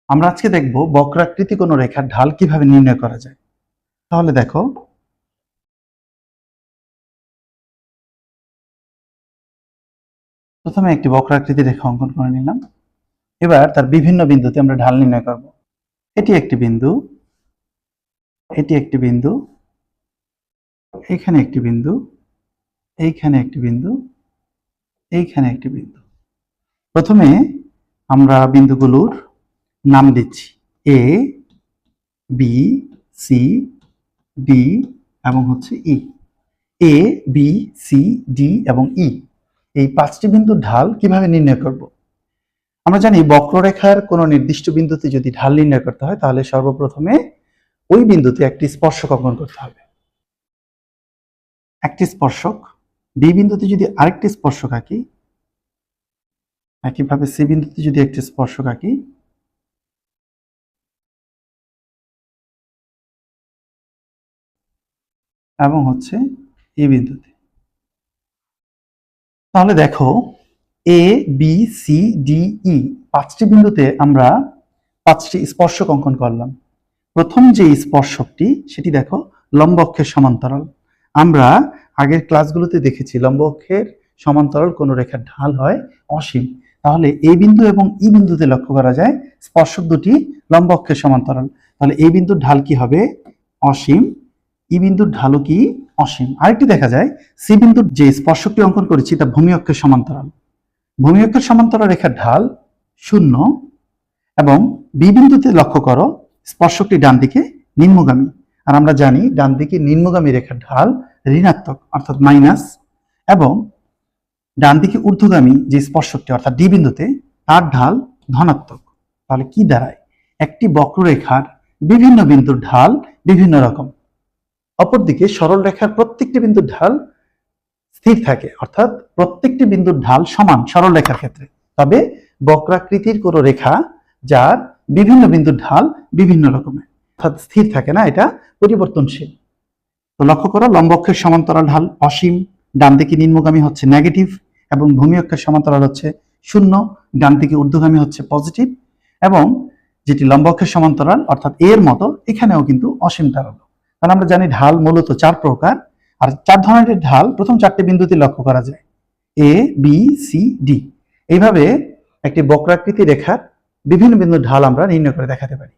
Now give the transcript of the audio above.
আমরা আজকে দেখব বক্রাকৃতি কোনো রেখার ঢাল কিভাবে নির্ণয় করা যায়। তাহলে দেখো, প্রথমে একটি বক্রাকৃতি রেখা অঙ্কন করে নিলাম। এবার তার বিভিন্ন বিন্দুতে আমরা ঢাল নির্ণয় করব। এটি একটি বিন্দু, এটি একটি বিন্দু, এইখানে একটি বিন্দু, এইখানে একটি বিন্দু, এইখানে একটি বিন্দু। প্রথমে আমরা বিন্দুগুলোর নাম দিচ্ছি এ, বি, সি, ডি এবং হচ্ছে ই। এ, বি, সি, ডি এবং ই, এই পাঁচটি বিন্দুর ঢাল কিভাবে নির্ণয় করব। আমরা জানি বক্ররেখার কোনো নির্দিষ্ট বিন্দুতে যদি ঢাল নির্ণয় করতে হয় তাহলে সর্বপ্রথমে ওই বিন্দুতে একটি স্পর্শক অঙ্কন করতে হবে। একটি স্পর্শক, বি বিন্দুতে যদি আরেকটি স্পর্শক আঁকি, একইভাবে সি বিন্দুতে যদি একটি স্পর্শক আঁকি, এবং হচ্ছে ই বিন্দুতে। তাহলে দেখো, এ, বি, সি, ডি, ই পাঁচটি বিন্দুতে আমরা পাঁচটি স্পর্শক অঙ্কন করলাম। প্রথম যে স্পর্শকটি সেটি দেখো লম্ব অক্ষের সমান্তরাল। আমরা আগের ক্লাসগুলোতে দেখেছি লম্ব অক্ষের সমান্তরাল কোনো রেখার ঢাল হয় অসীম। তাহলে এই বিন্দু এবং ই বিন্দুতে লক্ষ্য করা যায় স্পর্শক দুটি লম্ব অক্ষের সমান্তরাল। তাহলে এই বিন্দুর ঢাল কি হবে? অসীম। ই বিন্দুর ঢালও কি? অসীম। আরেকটি দেখা যায় সি বিন্দুর যে স্পর্শকটি অঙ্কন করেছি তা ভূমি অক্ষের সমান্তরাল। ভূমি অক্ষের সমান্তরাল রেখার ঢাল 0 এবং বি বিন্দুতে লক্ষ্য করো স্পর্শকটি ডান দিকে নিম্নগামী। আর আমরা জানি ডান দিকে নিম্নগামী রেখার ঢাল ঋণাত্মক অর্থাৎ মাইনাস, এবং ডান দিকে ঊর্ধ্বগামী যে স্পর্শকটি অর্থাৎ ডি বিন্দুতে তার ঢাল ধনাত্মক। তাহলে কি দাঁড়ায়? একটি বক্ররেখার বিভিন্ন বিন্দুর ঢাল বিভিন্ন রকম। অপরদিকে সরল রেখার প্রত্যেকটি বিন্দুর ঢাল স্থির থাকে, অর্থাৎ প্রত্যেকটি বিন্দুর ঢাল সমান সরল রেখার ক্ষেত্রে। তবে বক্রাকৃতির কোনো রেখা যার বিভিন্ন বিন্দুর ঢাল বিভিন্ন রকমের, অর্থাৎ স্থির থাকে না, এটা পরিবর্তনশীল। তো লক্ষ্য করো লম্ব অক্ষের সমান্তরাল ঢাল অসীম, ডান দিকে নিম্নগামী হচ্ছে নেগেটিভ, এবং ভূমি অক্ষের সমান্তরাল হচ্ছে 0, ডান দিকে ঊর্ধ্বগামী হচ্ছে পজিটিভ, এবং যেটি লম্ব অক্ষের সমান্তরাল অর্থাৎ এর মতো এখানেও কিন্তু অসীম দাঁড়ালো। কারণ আমরা জানি ঢাল মূলত 4 প্রকার, আর 4 ধরনের ঢাল প্রথম 4টি বিন্দুতে লক্ষ্য করা যায়, এ, বি, সি, ডি। এইভাবে একটি বক্রাকৃতি রেখার বিভিন্ন বিন্দুর ঢাল আমরা নির্ণয় করে দেখাতে পারি।